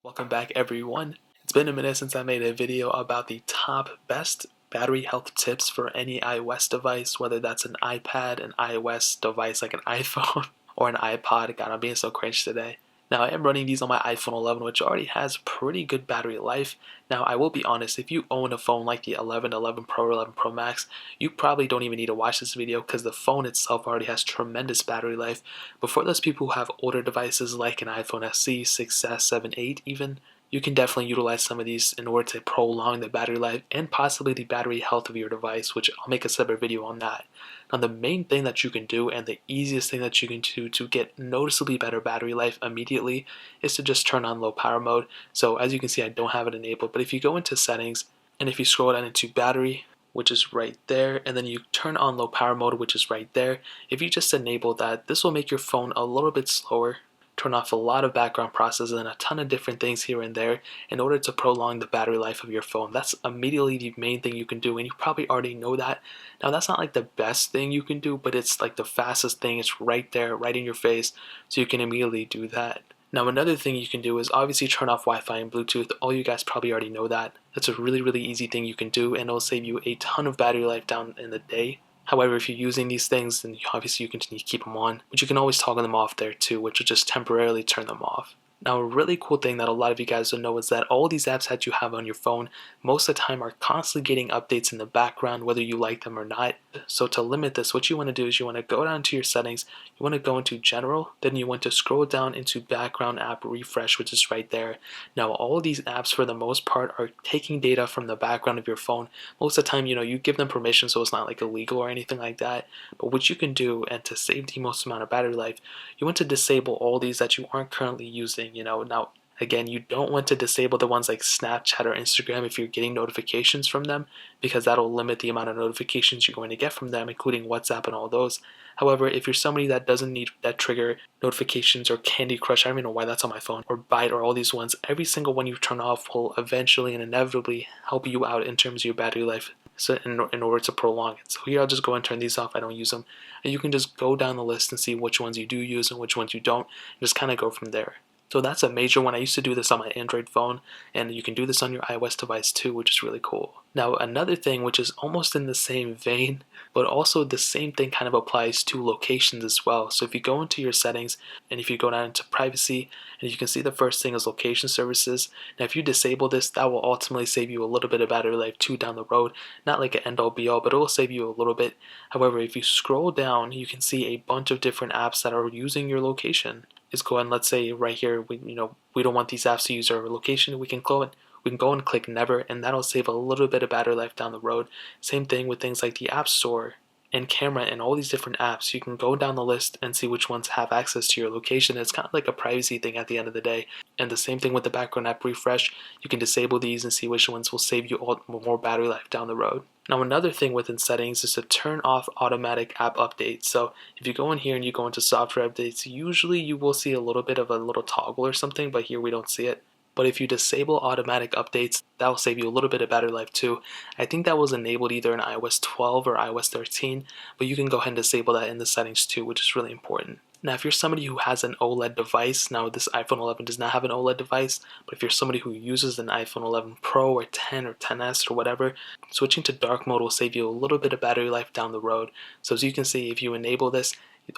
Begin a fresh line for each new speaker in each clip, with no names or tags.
Welcome back everyone. It's been a minute since I made a video about the top best battery health tips for any iOS device, whether that's an iPad, an iOS device like an iPhone, or an iPod. God, I'm being so cringe today. Now, I am running these on my iPhone 11, which already has pretty good battery life. Now, I will be honest, if you own a phone like the 11, 11 Pro, or 11 Pro Max, you probably don't even need to watch this video because the phone itself already has tremendous battery life. But for those people who have older devices like an iPhone SE, 6S, 7, 8 even, you can definitely utilize some of these in order to prolong the battery life and possibly the battery health of your device, which I'll make a separate video on that. Now, the main thing that you can do and the easiest thing that you can do to get noticeably better battery life immediately is to just turn on low power mode. So as you can see, I don't have it enabled, but if you go into settings and if you scroll down into battery, which is right there, and then you turn on low power mode, which is right there, if you just enable that, this will make your phone a little bit slower, turn off a lot of background processes and a ton of different things here and there in order to prolong the battery life of your phone. That's immediately the main thing you can do, and you probably already know that. Now, that's not like the best thing you can do, but it's like the fastest thing. It's right there, right in your face, so you can immediately do that. Now, another thing you can do is obviously turn off Wi-Fi and Bluetooth. All you guys probably already know that. That's a really easy thing you can do, and it'll save you a ton of battery life down in the day. However, if you're using these things, then obviously you continue to keep them on, but you can always toggle them off there too, which will just temporarily turn them off. Now, a really cool thing that a lot of you guys don't know is that all these apps that you have on your phone, most of the time are constantly getting updates in the background, whether you like them or not. So to limit this, what you want to do is you want to go down to your settings, you want to go into general, then you want to scroll down into background app refresh, which is right there. Now, all these apps for the most part are taking data from the background of your phone. Most of the time, you give them permission, so it's not like illegal or anything like that. But what you can do, and to save the most amount of battery life, you want to disable all these that you aren't currently using. Now, again, you don't want to disable the ones like Snapchat or Instagram if you're getting notifications from them, because that'll limit the amount of notifications you're going to get from them, including WhatsApp and all those. However, if you're somebody that doesn't need that trigger notifications or Candy Crush, I don't even know why that's on my phone, or Byte or all these ones, every single one you turn off will eventually and inevitably help you out in terms of your battery life, so in order to prolong it. So here I'll just go and turn these off. I don't use them. And you can just go down the list and see which ones you do use and which ones you don't, and just kind of go from there. So that's a major one. I used to do this on my Android phone, and you can do this on your iOS device too, which is really cool. Now, another thing which is almost in the same vein, but also the same thing kind of applies to locations as well. So if you go into your settings, and if you go down into privacy, and you can see the first thing is location services. Now, if you disable this, that will ultimately save you a little bit of battery life too down the road. Not like an end-all be-all, but it will save you a little bit. However, if you scroll down, you can see a bunch of different apps that are using your location. Is go and let's say right here we don't want these apps to use our location. We can go and click never, and that'll save a little bit of battery life down the road. Same thing with things like the App Store and camera and all these different apps. You can go down the list and see which ones have access to your location. It's kind of like a privacy thing at the end of the day. And the same thing with the background app refresh. You can disable these and see which ones will save you all more battery life down the road. Now, another thing within settings is to turn off automatic app updates. So if you go in here and you go into software updates, usually you will see a little bit of a little toggle or something, but here we don't see it. But if you disable automatic updates, that will save you a little bit of battery life too. I think that was enabled either in iOS 12 or iOS 13, but you can go ahead and disable that in the settings too, which is really important. Now, if you're somebody who has an OLED device, now this iPhone 11 does not have an OLED device, but if you're somebody who uses an iPhone 11 Pro or 10 or 10s or whatever, switching to dark mode will save you a little bit of battery life down the road. So as you can see, if you enable this,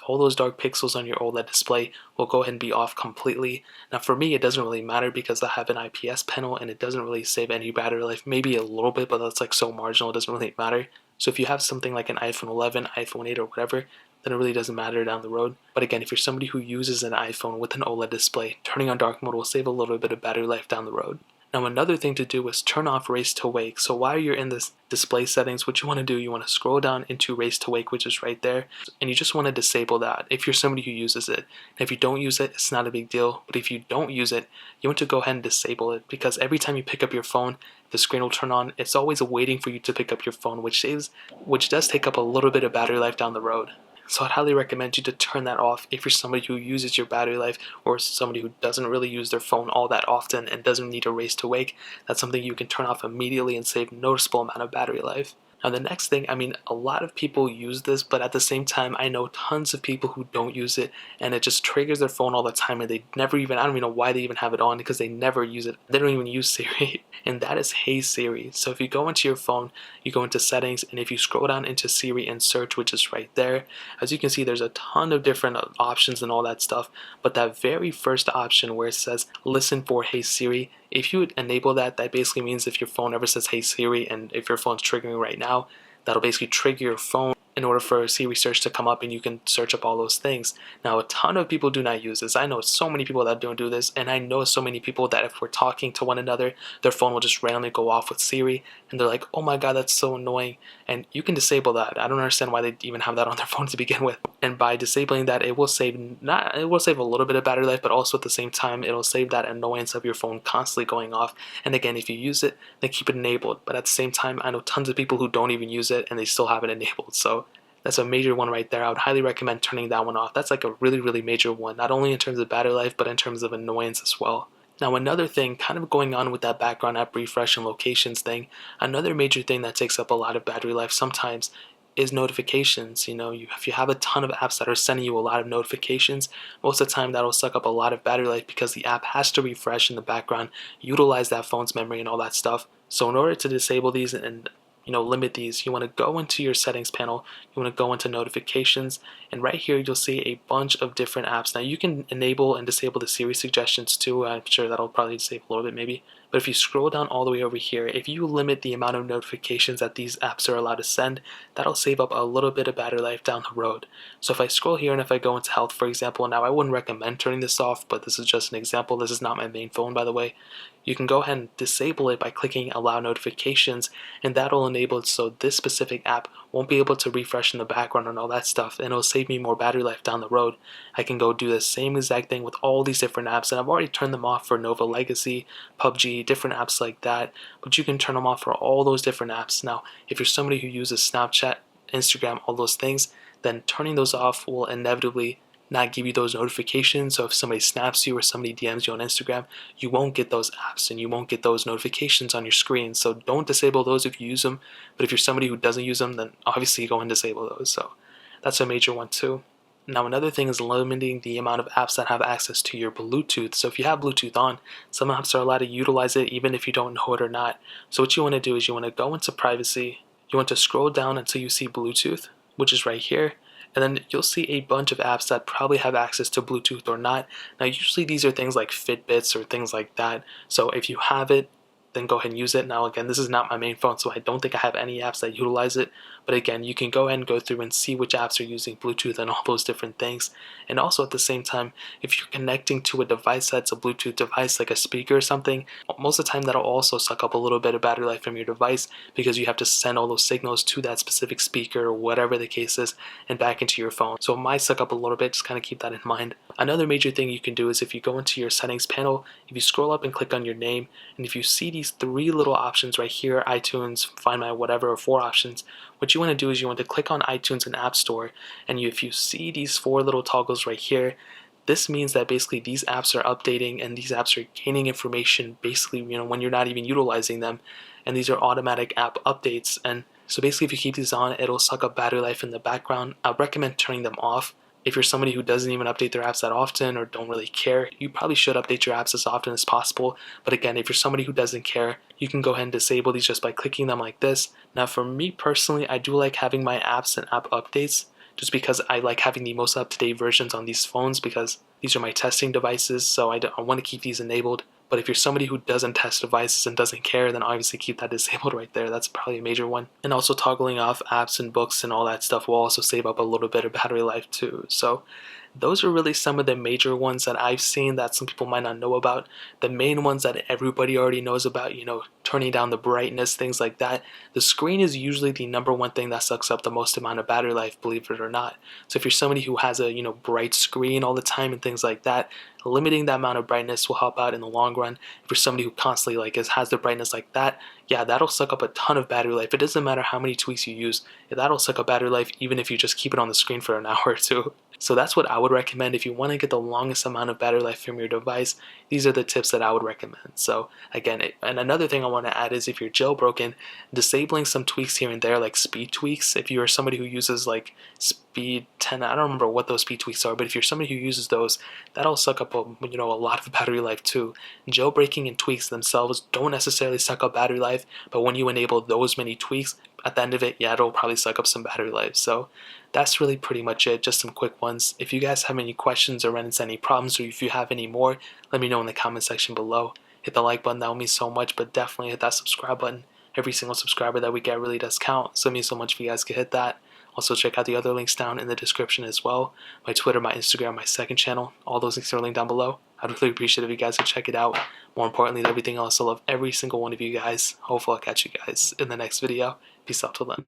all those dark pixels on your OLED display will go ahead and be off completely. Now, for me, it doesn't really matter because I have an IPS panel and it doesn't really save any battery life. Maybe a little bit, but that's like so marginal, it doesn't really matter. So if you have something like an iPhone 11, iPhone 8 or whatever, then it really doesn't matter down the road. But again, if you're somebody who uses an iPhone with an OLED display, turning on dark mode will save a little bit of battery life down the road. Now, another thing to do is turn off race to wake. So while you're in this display settings, what you want to do, you want to scroll down into race to wake, which is right there, and you just want to disable that if you're somebody who uses it. And if you don't use it, it's not a big deal, but if you don't use it, you want to go ahead and disable it, because every time you pick up your phone, the screen will turn on. It's always waiting for you to pick up your phone, which does take up a little bit of battery life down the road. So I'd highly recommend you to turn that off if you're somebody who uses your battery life, or somebody who doesn't really use their phone all that often and doesn't need a race to wake. That's something you can turn off immediately and save a noticeable amount of battery life. Now, the next thing, I mean, a lot of people use this, but at the same time, I know tons of people who don't use it, and it just triggers their phone all the time, and they never even, I don't even know why they even have it on because they never use it. They don't even use Siri, and that is Hey Siri. So if you go into your phone, you go into settings, and if you scroll down into Siri and search, which is right there, as you can see, there's a ton of different options and all that stuff, but that very first option where it says listen for Hey Siri, if you enable that, that basically means if your phone ever says Hey Siri, and if your phone's triggering right now, that'll basically trigger your phone in order for Siri search to come up and you can search up all those things. Now, a ton of people do not use this. I know so many people that don't do this, and I know so many people that if we're talking to one another, their phone will just randomly go off with Siri, and they're like, oh my god, that's so annoying. And you can disable that. I don't understand why they even have that on their phone to begin with. And by disabling that, it will save a little bit of battery life, but also at the same time, it'll save that annoyance of your phone constantly going off. And again, if you use it, then keep it enabled. But at the same time, I know tons of people who don't even use it and they still have it enabled. So that's a major one right there. I would highly recommend turning that one off. That's like a really, really major one, not only in terms of battery life, but in terms of annoyance as well. Now, another thing kind of going on with that background app refresh and locations thing, another major thing that takes up a lot of battery life sometimes is notifications. If you have a ton of apps that are sending you a lot of notifications, most of the time that'll suck up a lot of battery life because the app has to refresh in the background, utilize that phone's memory and all that stuff. So in order to disable these and limit these, you want to go into your settings panel, you want to go into notifications, and right here you'll see a bunch of different apps. Now you can enable and disable the Siri suggestions too. I'm sure that'll probably disable a little bit maybe, but if you scroll down all the way over here, if you limit the amount of notifications that these apps are allowed to send, that'll save up a little bit of battery life down the road. So if I scroll here and if I go into health, for example, now I wouldn't recommend turning this off, but this is just an example. This is not my main phone, by the way. You can go ahead and disable it by clicking allow notifications, and that'll enable it so this specific app won't be able to refresh in the background and all that stuff, and it'll save me more battery life down the road. I can go do the same exact thing with all these different apps, and I've already turned them off for Nova Legacy, PUBG, different apps like that, but you can turn them off for all those different apps. Now, if you're somebody who uses Snapchat, Instagram, all those things, then turning those off will inevitably not give you those notifications. So if somebody snaps you or somebody DMs you on Instagram, you won't get those apps and you won't get those notifications on your screen. So don't disable those if you use them. But if you're somebody who doesn't use them, then obviously go and disable those. So that's a major one too. Now, another thing is limiting the amount of apps that have access to your Bluetooth. So if you have Bluetooth on, some apps are allowed to utilize it even if you don't know it or not. So what you want to do is you want to go into privacy. You want to scroll down until you see Bluetooth, which is right here. And then you'll see a bunch of apps that probably have access to Bluetooth or not. Now, usually these are things like Fitbits or things like that. So if you have it, then go ahead and use it. Now, again, this is not my main phone, so I don't think I have any apps that utilize it. But again, you can go ahead and go through and see which apps are using Bluetooth and all those different things. And also at the same time, if you're connecting to a device that's a Bluetooth device, like a speaker or something, most of the time that'll also suck up a little bit of battery life from your device because you have to send all those signals to that specific speaker or whatever the case is and back into your phone. So it might suck up a little bit, just kind of keep that in mind. Another major thing you can do is if you go into your settings panel, if you scroll up and click on your name, and if you see these three little options right here, iTunes, Find My Whatever, or four options, what you want to do is you want to click on iTunes and App Store, and if you see these four little toggles right here, this means that basically these apps are updating and these apps are gaining information basically when you're not even utilizing them, and these are automatic app updates. And so basically if you keep these on, it'll suck up battery life in the background. I recommend turning them off. If you're somebody who doesn't even update their apps that often or don't really care, you probably should update your apps as often as possible. But again, if you're somebody who doesn't care, you can go ahead and disable these just by clicking them like this. Now for me personally, I do like having my apps and app updates just because I like having the most up-to-date versions on these phones because these are my testing devices, so I want to keep these enabled. But if you're somebody who doesn't test devices and doesn't care, then obviously keep that disabled right there. That's probably a major one. And also toggling off apps and books and all that stuff will also save up a little bit of battery life too. So those are really some of the major ones that I've seen that some people might not know about. The main ones that everybody already knows about, turning down the brightness, things like that. The screen is usually the number one thing that sucks up the most amount of battery life, believe it or not. So if you're somebody who has a bright screen all the time and things like that, limiting the amount of brightness will help out in the long run. If you're somebody who constantly has the brightness like that, yeah, that'll suck up a ton of battery life. It doesn't matter how many tweaks you use, that'll suck up battery life even if you just keep it on the screen for an hour or two. So that's what I would recommend if you want to get the longest amount of battery life from your device. These are the tips that I would recommend. So again, and another thing I want to add is if you're jailbroken, disabling some tweaks here and there, like speed tweaks. If you are somebody who uses like speed 10, I don't remember what those speed tweaks are, but if you're somebody who uses those, that'll suck up a lot of battery life too. Jailbreaking and tweaks themselves don't necessarily suck up battery life, but when you enable those many tweaks, at the end of it, yeah, it'll probably suck up some battery life. So that's really pretty much it, just some quick ones. If you guys have any questions or run into any problems, or if you have any more, let me know in the comment section below. Hit the like button, that would mean so much, but definitely hit that subscribe button. Every single subscriber that we get really does count, so it means so much if you guys could hit that. Also check out the other links down in the description as well. My Twitter, my Instagram, my second channel, all those links are linked down below. I'd really appreciate it if you guys would check it out. More importantly than everything else, I love every single one of you guys. Hopefully I'll catch you guys in the next video. Peace out till then.